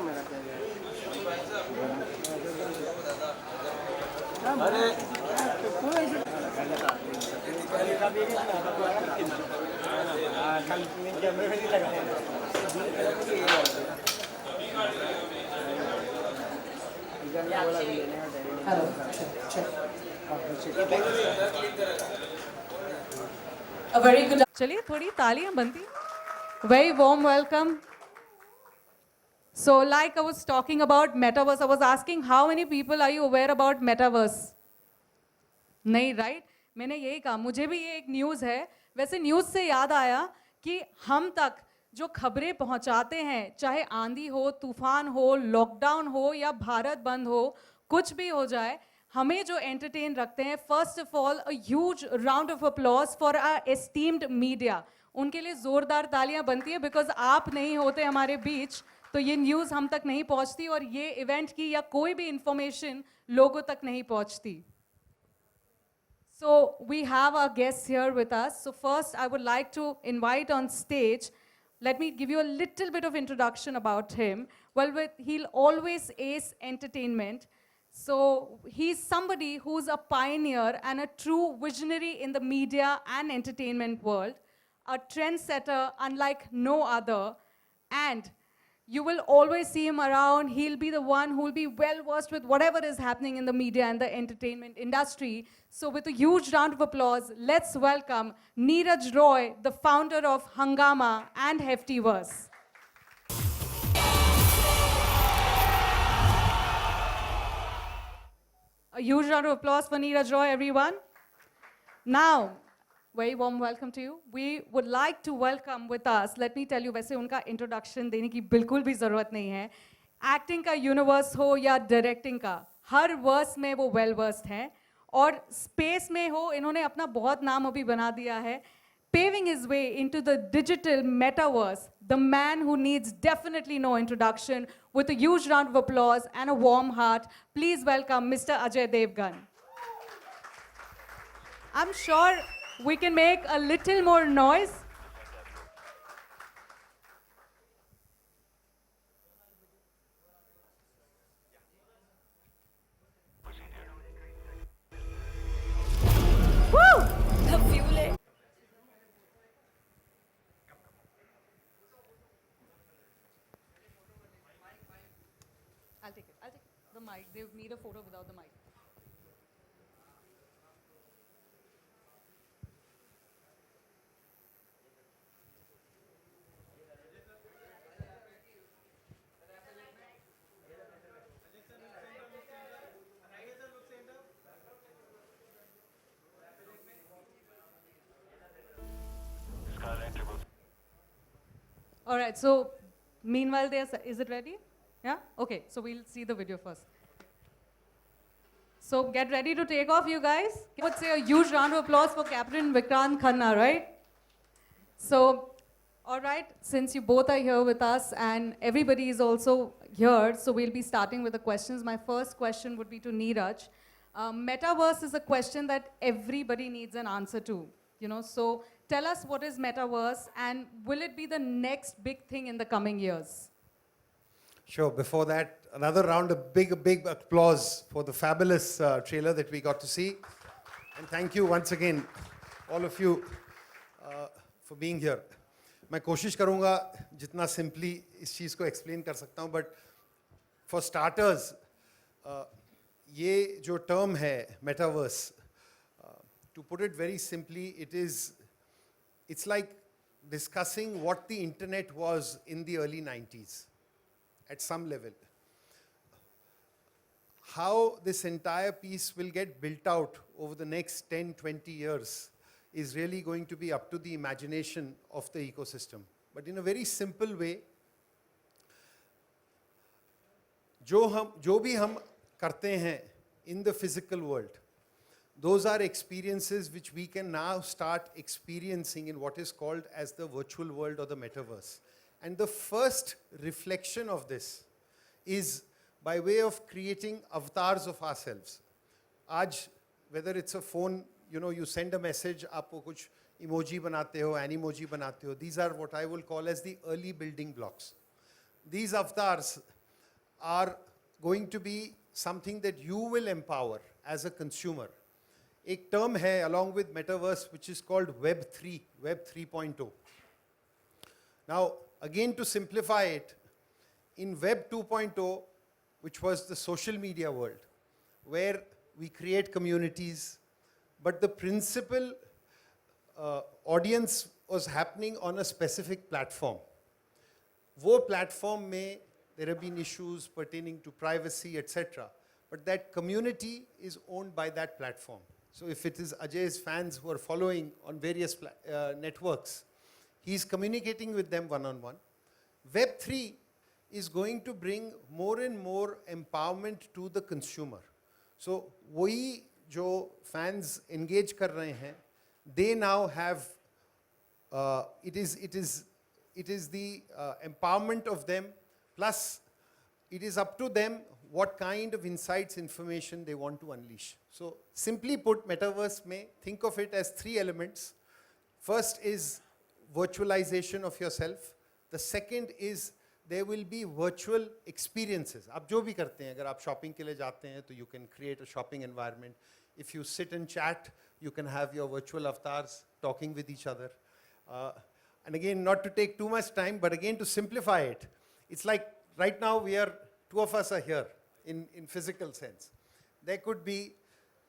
Hello. Check. A very good. चलिए थोड़ी तालियां बनती. Very warm welcome. So like I was talking about metaverse, I was asking how many people are you aware about metaverse? नहीं, right? मैंने यही कहा, मुझे भी ये एक न्यूज़ है. वैसे न्यूज़ से याद आया कि हम तक जो खबरें पहुंचाते हैं, चाहे आंधी हो, तूफान हो, लॉकडाउन हो या भारत बंद हो, कुछ भी हो जाए, हमें जो एंटरटेन रखते हैं, first of all a huge round of applause for our esteemed media. उनके लिए जोरदार तालियां बनती है, बिकॉज आप नहीं होते हमारे बीच तो ये न्यूज़ हम तक नहीं पहुंचती और ये इवेंट की या कोई भी इंफॉर्मेशन लोगों तक नहीं पहुंचती. So we have our guests here with us. So first I would like to invite on stage, let me give you a little bit of introduction about him. Well, he'll always ace entertainment. So he's somebody who's a pioneer and a true visionary in the media and entertainment world, a trendsetter unlike no other, and you will always see him around. He'll be the one who will be well versed with whatever is happening in the media and the entertainment industry. So with a huge round of applause, let's welcome Neeraj Roy, the founder of Hungama and Heftyverse. A huge round of applause for Neeraj Roy, everyone. Now, very warm welcome to you. We would like to welcome with us, let me tell you, वैसे उनका introduction देने की बिल्कुल भी ज़रूरत नहीं है. Acting का universe हो या directing का, हर verse में वो well versed हैं. और space में हो, इन्होंने अपना बहुत नाम अभी बना दिया है. Paving his way into the digital metaverse, the man who needs definitely no introduction, with a huge round of applause and a warm heart, please welcome Mr. Ajay Devgn. I'm sure we can make a little more noise. Woo! The fuel. I'll take it. I'll take the mic. They need a photo without the mic. All right, so meanwhile, is it ready? Yeah? Okay, so we'll see the video first. So get ready to take off, you guys. I would say a huge round of applause for Captain Vikrant Khanna, right? So, all right, since you both are here with us and everybody is also here, so we'll be starting with the questions. My first question would be to Neeraj. Metaverse is a question that everybody needs an answer to, you know, so tell us what is Metaverse and will it be the next big thing in the coming years? Sure, before that, another round of big applause for the fabulous trailer that we got to see. And thank you once again, all of you, for being here. मैं कोशिश करूँगा जितना simply इस चीज़ को explain कर सकता हूँ, but for starters, ये जो term है, metaverse, to put it very simply, it's like discussing what the internet was in the early 90s at some level. How this entire piece will get built out over the next 10, 20 years is really going to be up to the imagination of the ecosystem. But in a very simple way, जो भी हम करते हैं in the physical world, those are experiences which we can now start experiencing in what is called as the virtual world or the metaverse. And the first reflection of this is by way of creating avatars of ourselves. Aaj, whether it's a phone, you know, you send a message, aapko kuch emoji banate ho, animoji banate ho. These are what I will call as the early building blocks. These avatars are going to be something that you will empower as a consumer. एक term है along with metaverse which is called Web 3, Web 3.0. Now, again to simplify it, in Web 2.0, which was the social media world, where we create communities, but the principal audience was happening on a specific platform. वो platform में there have been issues pertaining to privacy, etc. But that community is owned by that platform. So if it is Ajay's fans who are following on various networks, he's communicating with them one-on-one. Web3 is going to bring more and more empowerment to the consumer. So वही जो fans engage कर रहे हैं, they now have, it is the empowerment of them, plus it is up to them what kind of insights, information they want to unleash. So simply put, metaverse may think of it as 3 elements. First is virtualization of yourself. The second is there will be virtual experiences. आप जो भी करते हैं, अगर आप shopping के लिए जाते हैं, तो you can create a shopping environment. If you sit and chat, you can have your virtual avatars talking with each other. And again, not to take too much time, but again to simplify it, it's like right now two of us are here in physical sense. There could be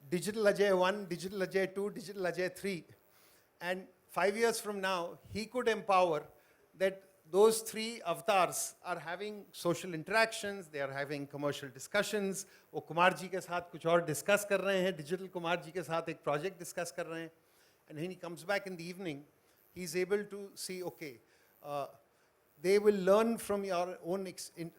digital Ajay 1, digital Ajay 2, digital Ajay 3. And 5 years from now, he could empower that those 3 avatars are having social interactions, they are having commercial discussions. वो कुमार जी के साथ कुछ और discuss कर रहे हैं, digital Kumar ji के साथ एक project discuss कर रहे हैं. And when he comes back in the evening, he's able to see, okay, they will learn from your own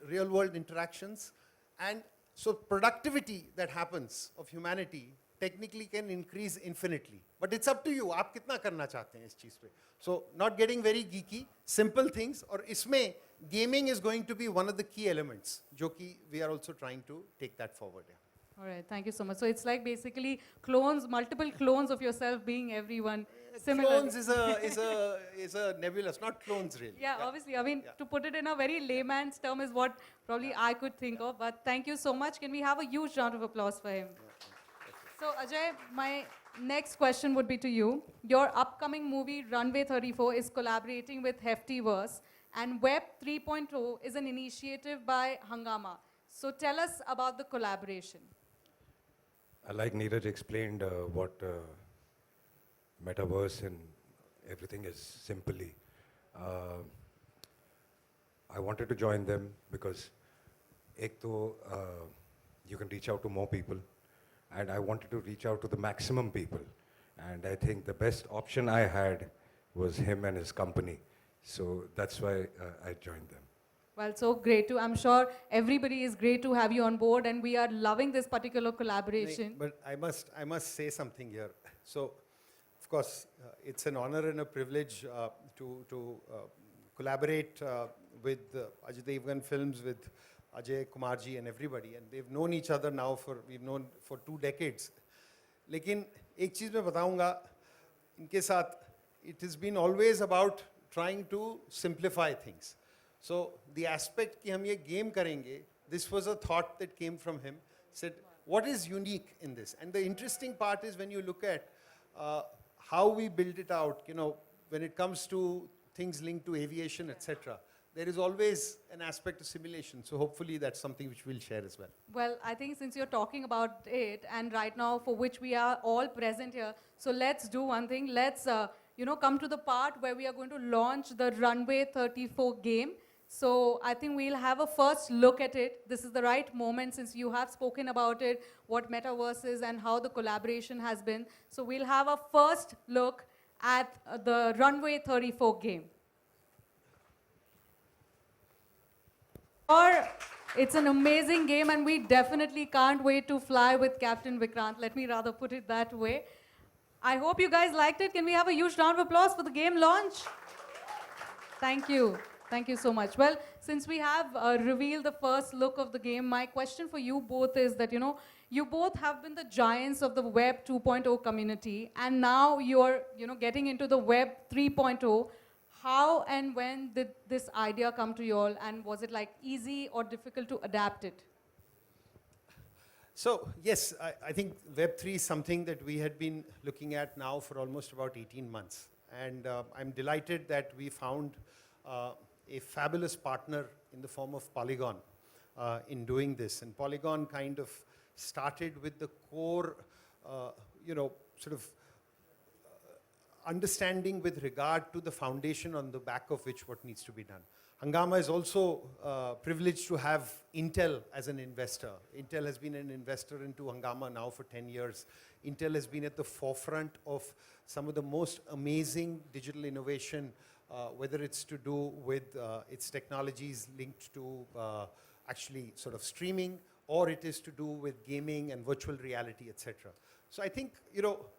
real world interactions. And so productivity that happens of humanity technically can increase infinitely. But it's up to you, आप कितना करना चाहते हैं इस चीज़ पे. So not getting very geeky, simple things, और इसमें gaming is going to be one of the key elements, जो कि we are also trying to take that forward. Yeah. All right, thank you so much. So it's like basically clones, multiple clones of yourself being everyone. Similar. Clones is a nebulous, not clones really. Yeah, obviously. I mean, to put it in a very layman's term is what probably I could think of. But thank you so much. Can we have a huge round of applause for him? So Ajay, my next question would be to you. Your upcoming movie Runway 34 is collaborating with Heftyverse, and Web 3.0 is an initiative by Hungama. So tell us about the collaboration. Like Neeraj explained what metaverse and everything is simply. I wanted to join them because you can reach out to more people, and I wanted to reach out to the maximum people. And I think the best option I had was him and his company. So that's why I joined them. Well, so great too. I'm sure everybody is great to have you on board, and we are loving this particular collaboration. But I must say something here. So, of course, it's an honor and a privilege to collaborate with Ajay Devgn Films, with Ajay Kumarji and everybody. And they've known each other now we've known for 2 decades. लेकिन एक चीज़ मैं बताऊंगा इनके साथ, it has been always about trying to simplify things. So the aspect कि हम ये game करेंगे, this was a thought that came from him. Said, what is unique in this? And the interesting part is when you look at how we build it out, you know, when it comes to things linked to aviation, etc., there is always an aspect of simulation. So hopefully that's something which we'll share as well. Well, I think since you're talking about it, and right now for which we are all present here, so let's do one thing. Let's come to the part where we are going to launch the Runway 34 game. So I think we'll have a first look at it. This is the right moment since you have spoken about it, what metaverse is and how the collaboration has been. So we'll have a first look at the Runway 34 game. It's an amazing game, and we definitely can't wait to fly with Captain Vikrant. Let me rather put it that way. I hope you guys liked it. Can we have a huge round of applause for the game launch? Thank you. Thank you so much. Well, since we have revealed the first look of the game, my question for you both is that, you both have been the giants of the Web 2.0 community, and now you're, getting into the Web 3.0. how and when did this idea come to you all, and was it like easy or difficult to adapt it? So yes, I think Web3 is something that we had been looking at now for almost about 18 months. And I'm delighted that we found a fabulous partner in the form of Polygon in doing this. And Polygon kind of started with the core, sort of understanding with regard to the foundation on the back of which what needs to be done. Hungama is also privileged to have Intel as an investor. Intel has been an investor into Hungama now for 10 years. Intel has been at the forefront of some of the most amazing digital innovation, whether it's to do with its technologies linked to actually sort of streaming, or it is to do with gaming and virtual reality, etc. So I think,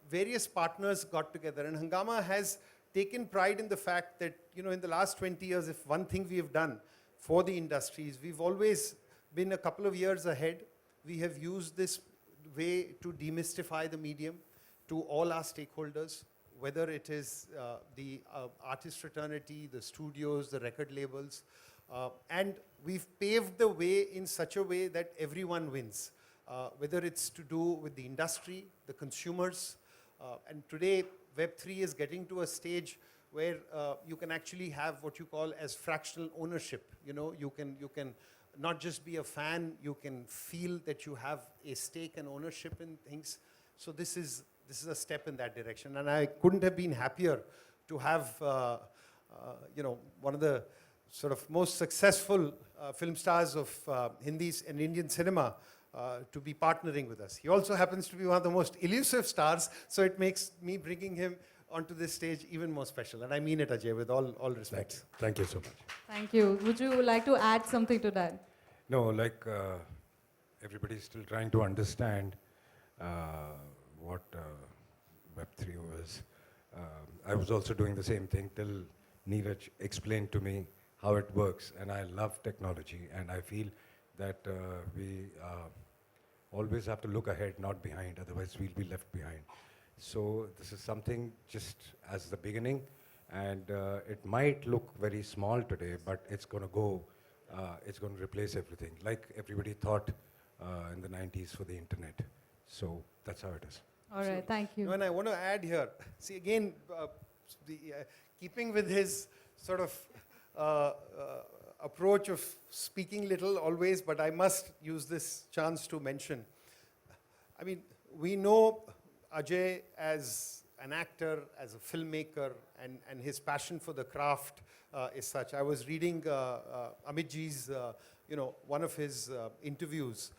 various partners got together, and Hungama has taken pride in the fact that, in the last 20 years, if one thing we have done for the industries, we've always been a couple of years ahead. We have used this way to demystify the medium to all our stakeholders, whether it is the artist fraternity, the studios, the record labels, and we've paved the way in such a way that everyone wins, whether it's to do with the industry, the consumers, and today Web3 is getting to a stage where you can actually have what you call as fractional ownership. You can not just be a fan, you can feel that you have a stake and ownership in things. So this is a step in that direction, and I couldn't have been happier to have one of the sort of most successful film stars of Hindi and Indian cinema to be partnering with us. He also happens to be one of the most elusive stars, so it makes me bringing him onto this stage even more special. And I mean it, Ajay, with all respect. Thank you so much. Thank you. Would you like to add something to that? No, like everybody's still trying to understand what Web3 was. I was also doing the same thing till Neeraj explained to me how it works, and I love technology, and I feel that we always have to look ahead, not behind, otherwise we'll be left behind. So this is something just as the beginning, and it might look very small today, but it's going to go, it's going to replace everything, like everybody thought in the 90s for the internet. So that's how it is. All right, thank you. And I want to add here, see again, keeping with his sort of approach of speaking little always, but I must use this chance to mention. I mean, we know Ajay as an actor, as a filmmaker, and his passion for the craft is such. I was reading Amitji's, one of his interviews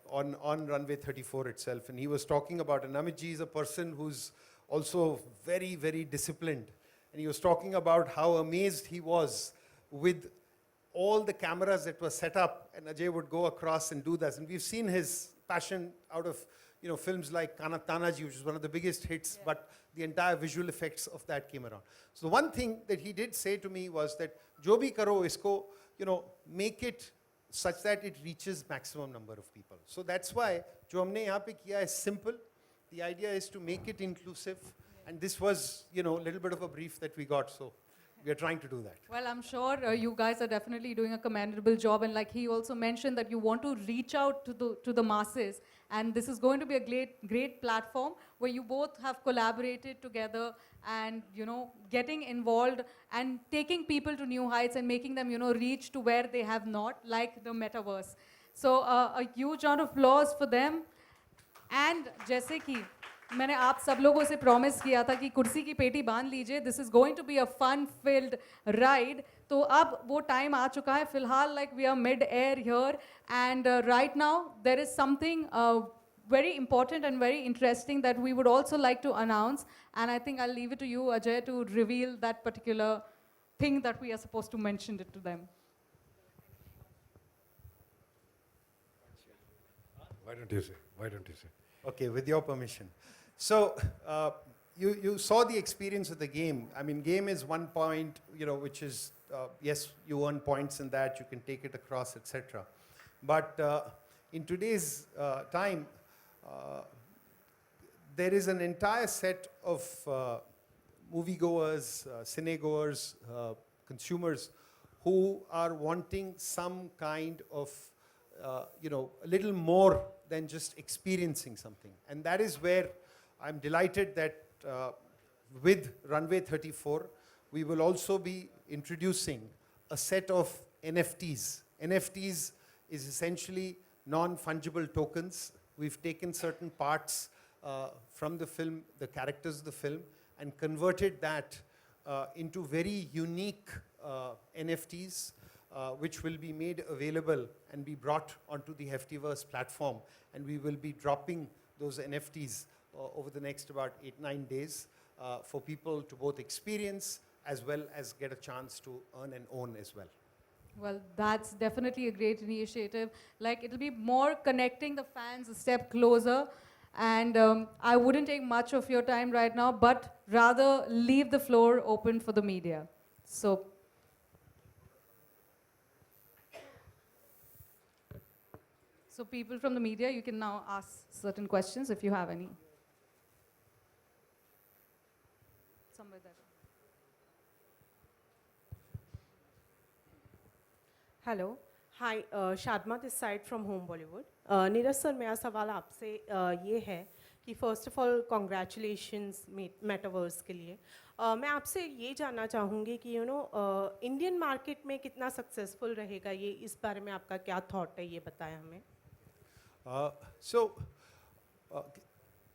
on Runway 34 itself, and he was talking about, and Amitji is a person who's also very, very disciplined, and he was talking about how amazed he was with all the cameras that were set up, and Ajay would go across and do this. And we've seen his passion out of films like Kana Tanaji, which is one of the biggest hits, but the entire visual effects of that came around. So the one thing that he did say to me was that, Jo bhi karo isko, make it such that it reaches maximum number of people. So that's why jo humne yahan pe kiya is simple. The idea is to make it inclusive, and this was, a little bit of a brief that we got, so we are trying to do that. Well, I'm sure you guys are definitely doing a commendable job, and like he also mentioned that you want to reach out to the masses, and this is going to be a great platform where you both have collaborated together and getting involved and taking people to new heights and making them reach to where they have not, like the metaverse. So a huge round of applause for them. And जैसे कि मैंने आप सब लोगों से promise किया था कि कुर्सी की पेटी बांध लीजिए, this is going to be a fun filled ride. तो अब वो टाइम आ चुका है. फिलहाल like we are mid air here, and right now there is something very important and very interesting that we would also like to announce, and I think I'll leave it to you, Ajay, to reveal that particular thing that we are supposed to mention it to them. Why don't you say? Okay, with your permission. So, you saw the experience of the game. I mean, game is one point, which is, yes, you earn points in that, you can take it across, etc. But in today's time, there is an entire set of moviegoers, cinegoers, consumers who are wanting some kind of, a little more than just experiencing something. And that is where I'm delighted that with Runway 34, we will also be introducing a set of NFTs. NFTs is essentially non-fungible tokens. We've taken certain parts from the film, the characters of the film, and converted that into very unique NFTs, which will be made available and be brought onto the Heftyverse platform. And we will be dropping those NFTs over the next about 8-9 days for people to both experience as well as get a chance to earn and own as well. Well, that's definitely a great initiative. Like, it'll be more connecting the fans a step closer. And I wouldn't take much of your time right now, but rather leave the floor open for the media. So people from the media, you can now ask certain questions if you have any. Somewhere there. Hello hi Shadma this side from home Bollywood Neeraj sir मेरा सवाल आपसे ये है कि first of all congratulations metaverse के लिए मैं आपसे ये जानना चाहूँगी कि इंडियन मार्केट में कितना सक्सेसफुल रहेगा ये, इस बारे में आपका क्या थॉट है, ये बताएं हमें.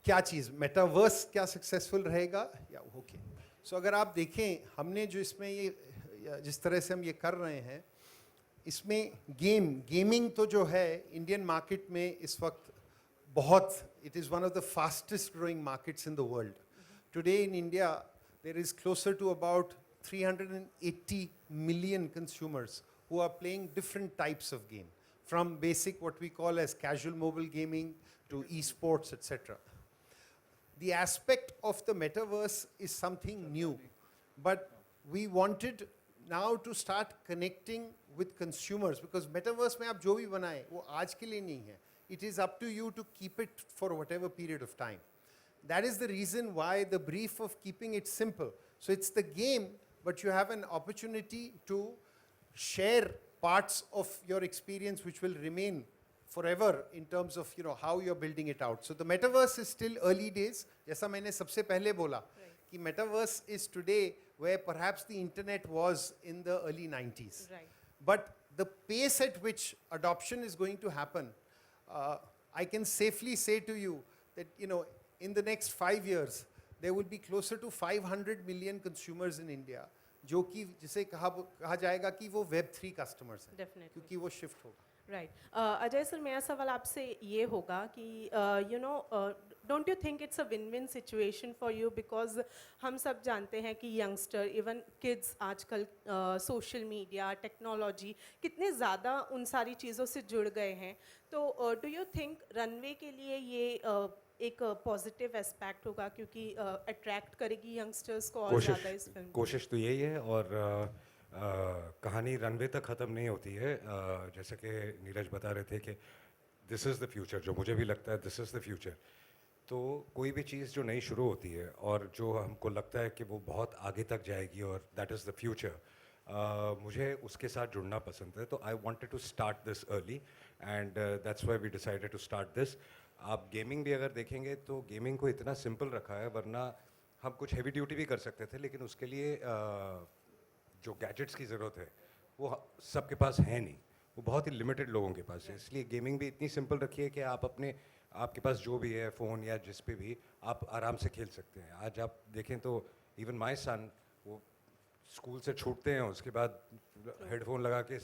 क्या चीज़ मेटावर्स क्या सक्सेसफुल रहेगा या ओके. सो अगर आप देखें, हमने जो इसमें ये जिस तरह से हम ये कर रहे हैं, इसमें गेमिंग तो जो है इंडियन मार्केट में इस वक्त बहुत, it is one of the fastest growing markets in the world. Today in India there is closer to about 380 million consumers who are playing different types of game, from basic what we call as casual mobile gaming to esports, etc. The aspect of the metaverse is something new, but we wanted now to start connecting with consumers, because metaverse में आप जो भी बनाए वो आज के लिए नहीं है. It is up to you to keep it for whatever period of time. That is the reason why the brief of keeping it simple. So it's the game, but you have an opportunity to share parts of your experience which will remain forever in terms of how you're building it out. So the metaverse is still early days. जैसा मैंने सबसे पहले बोला कि metaverse is today where perhaps the internet was in the early 90s. Right. But the pace at which adoption is going to happen, I can safely say to you that in the next 5 years there will be closer to 500 million consumers in India, जो कि जिसे कहा जाएगा कि वो Web3 customers हैं. Definitely. क्योंकि वो shift होगा. राइट. अजय सर, मेरा सवाल आपसे ये होगा कि don't you think it's a win win situation for you, because हम सब जानते हैं कि यंगस्टर, इवन किड्स आजकल सोशल मीडिया, टेक्नोलॉजी, कितने ज़्यादा उन सारी चीज़ों से जुड़ गए हैं. तो डू यू थिंक रनवे के लिए ये एक पॉजिटिव एस्पेक्ट होगा, क्योंकि अट्रैक्ट करेगी यंगस्टर्स को और ज़्यादा इस फिल्म. कोशिश तो यही है, और कहानी रनवे तक ख़त्म नहीं होती है. जैसे कि नीरज बता रहे थे कि दिस इज़ द फ्यूचर, जो मुझे भी लगता है दिस इज़ द फ्यूचर. तो कोई भी चीज़ जो नई शुरू होती है और जो हमको लगता है कि वो बहुत आगे तक जाएगी और दैट इज़ द फ्यूचर, मुझे उसके साथ जुड़ना पसंद है. तो I wanted to start this early, and that's why we decided to start this. आप गेमिंग भी अगर देखेंगे तो गेमिंग को इतना सिंपल रखा है, वरना हम कुछ हैवी ड्यूटी भी कर सकते थे, लेकिन उसके लिए जो गैजेट्स की ज़रूरत है वो सबके पास है नहीं, वो बहुत ही लिमिटेड लोगों के पास है. इसलिए गेमिंग भी इतनी सिंपल रखी है कि आपके पास जो भी है फ़ोन या जिस पे भी आप आराम से खेल सकते हैं. आज आप देखें तो इवन माय सन, वो स्कूल से छूटते हैं उसके बाद हेडफोन लगा के,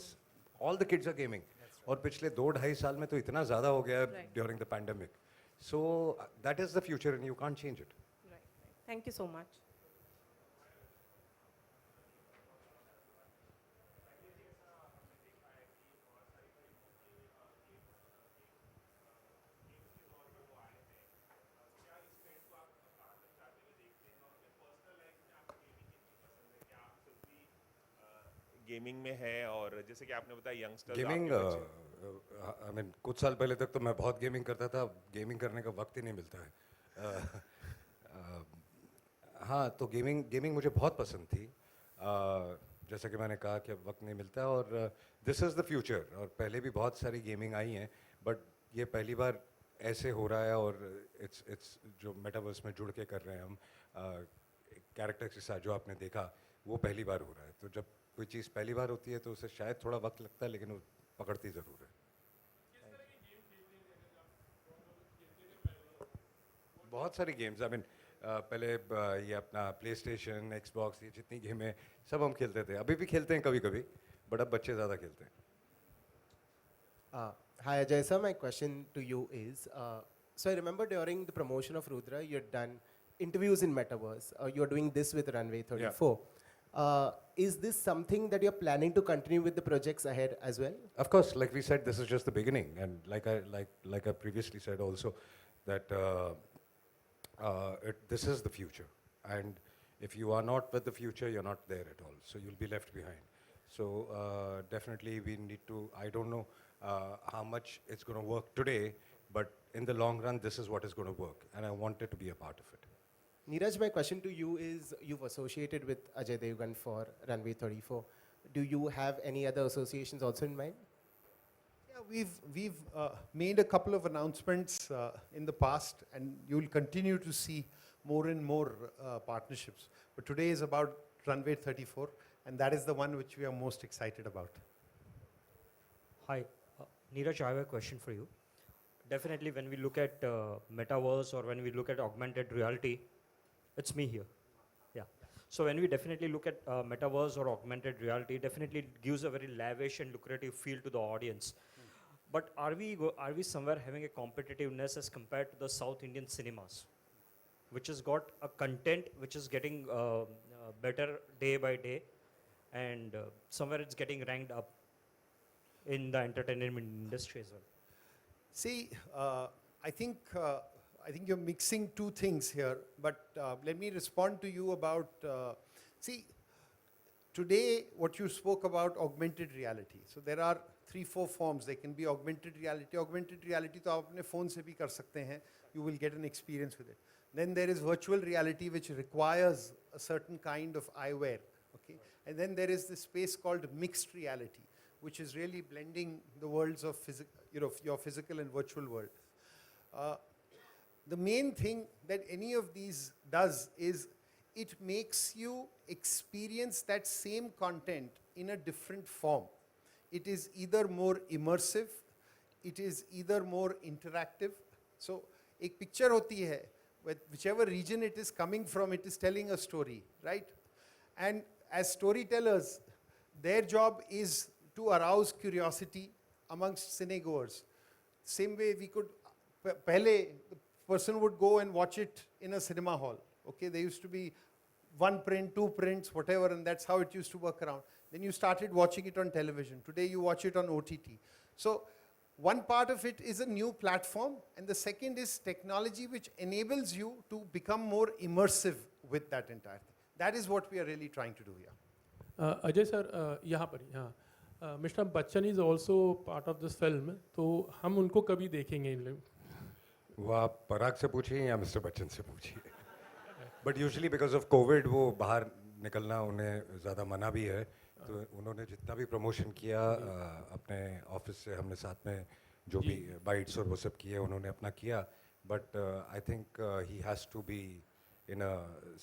all the kids are gaming. और पिछले 2-2.5 साल में तो इतना ज़्यादा हो गया during the pandemic. So that is the future and you can't change it. Thank you so much. Gaming में है, और जैसे कि आपने बताया यंगस्टर गेमिंग, आई मीन कुछ साल पहले तक तो मैं बहुत गेमिंग करता था. गेमिंग करने का वक्त ही नहीं मिलता है. हाँ, तो गेमिंग मुझे बहुत पसंद थी। जैसा कि मैंने कहा कि अब वक्त नहीं मिलता, और दिस इज़ द फ्यूचर। और पहले भी बहुत सारी गेमिंग आई हैं, बट ये पहली बार ऐसे हो रहा है, और इट्स जो मेटावर्स में जुड़ के कर रहे हैं हम कैरेक्टर के साथ, जो आपने देखा वो पहली बार हो रहा है। तो जब कोई चीज़ पहली बार होती है तो उसे शायद थोड़ा वक्त लगता है, लेकिन वो पकड़ती ज़रूर है। बहुत सारी गेम्स, आई मीन पहले ये अपना प्ले स्टेशन, एक्सबॉक्स, ये जितनी गेमें सब हम खेलते थे, अभी भी खेलते हैं कभी कभी, बट अब बच्चे ज़्यादा खेलते हैं। Hi Ajay sir, my question to you is, so I remember during the promotion of Rudra, you had done interviews in Metaverse. You are doing this with Runway 34. Is this something that you're planning to continue with the projects ahead as well? Of course, like we said, this is just the beginning, and like I previously said also, that this is the future, and if you are not with the future, you're not there at all. So you'll be left behind. So definitely we need to. I don't know how much it's going to work today, but in the long run, this is what is going to work, and I wanted to be a part of it. Neeraj, my question to you is, you've associated with Ajay Devgn for Runway 34. Do you have any other associations also in mind? Yeah, we've made a couple of announcements in the past, and you'll continue to see more and more partnerships. But today is about Runway 34, and that is the one which we are most excited about. Hi, Neeraj, I have a question for you. Definitely, when we look at metaverse, or when we look at augmented reality, it's me here. Yeah. So when we definitely look at metaverse or augmented reality, definitely it gives a very lavish and lucrative feel to the audience. But are we somewhere having a competitiveness as compared to the South Indian cinemas, which has got a content which is getting better day by day, and somewhere it's getting ranked up in the entertainment industry as well? See, I think you're mixing two things here, but let me respond to you about, see, today what you spoke about, augmented reality. So there are 3-4 forms. There can be augmented reality. Augmented reality to aap apne phone se bhi kar sakte hain. You will get an experience with it. Then there is virtual reality, which requires a certain kind of eyewear. Okay? And then there is this space called mixed reality, which is really blending the worlds of your physical and virtual world. The main thing that any of these does is it makes you experience that same content in a different form. It is either more immersive, it is either more interactive. So, एक picture होती है, whichever region it is coming from, it is telling a story, right? And as storytellers, their job is to arouse curiosity amongst cinegoers. Same way we could, pehle, the person would go and watch it in a cinema hall. Okay, there used to be 1 print, 2 prints, whatever, and that's how it used to work around. Then you started watching it on television. Today you watch it on OTT. So one part of it is a new platform, and the second is technology which enables you to become more immersive with that entire thing. That is what we are really trying to do here. Ajay sir, यहाँ पर यहाँ Mr. Bachchan is also part of this film. तो हम उनको कभी देखेंगे इन लोग? वो आप पराग से पूछिए या मिस्टर बच्चन से पूछिए, but usually because of Covid वो बाहर निकलना उन्हें ज़्यादा मना भी है, तो उन्होंने जितना भी प्रमोशन किया अपने ऑफिस से, हमने साथ में जो भी बाइट्स और वो सब किए उन्होंने अपना किया, but I think he has to be in a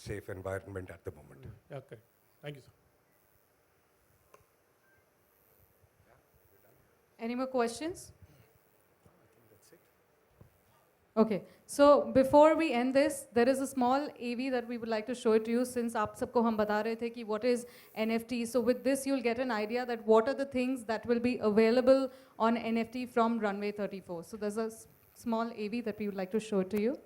safe environment at the moment. Okay, thank you sir. Any more questions? Okay, so before we end this, there is a small AV that we would like to show it to you, since aap sabko hum bata rahe the ki what is NFT. So with this, you'll get an idea that what are the things that will be available on NFT from Runway 34. So there's a small AV that we would like to show it to you.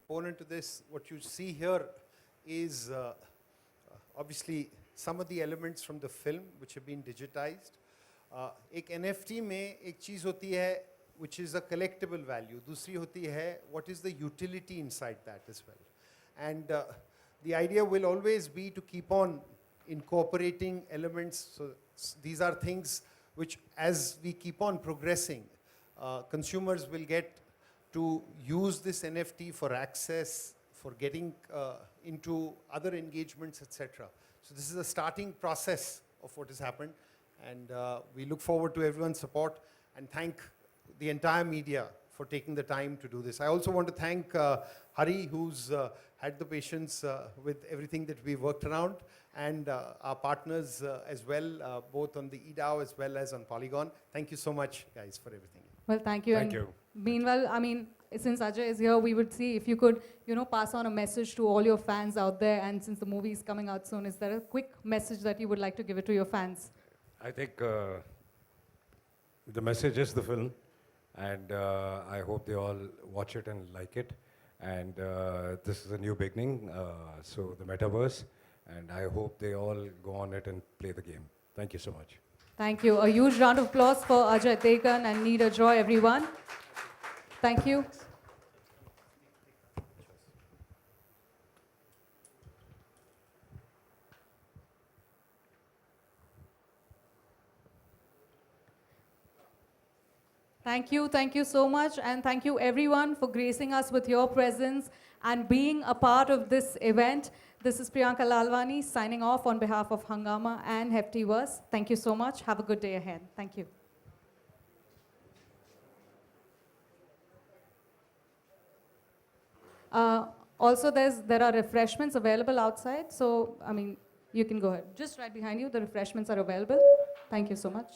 Component to this, what you see here is obviously some of the elements from the film which have been digitized. एक NFT में एक चीज़ होती है which is a collectible value. दूसरी होती है what is the utility inside that as well. And the idea will always be to keep on incorporating elements. So these are things which, as we keep on progressing, consumers will get to use this NFT for access, for getting into other engagements, etc. So this is a starting process of what has happened, and we look forward to everyone's support and thank the entire media for taking the time to do this. I also want to thank Hari, who's had the patience with everything that we worked around, and our partners as well, both on the EDAO as well as on Polygon. Thank you so much, guys, for everything. Well, thank you. Thank And you. meanwhile, I mean, since Ajay is here, we would see if you could, pass on a message to all your fans out there. And since the movie is coming out soon, is there a quick message that you would like to give it to your fans? I think the message is the film, and I hope they all watch it and like it. And this is a new beginning, so the metaverse, and I hope they all go on it and play the game. Thank you so much. Thank you. A huge round of applause for Ajay Devgn and Neera Joy, everyone. Thank you. Thank you so much, and thank you everyone for gracing us with your presence and being a part of this event. This is Priyanka Lalwani signing off on behalf of Hungama and Heftyverse. Thank you so much. Have a good day ahead. Thank you. Also, there are refreshments available outside, so I mean, you can go ahead. Just right behind you, the refreshments are available. Thank you so much.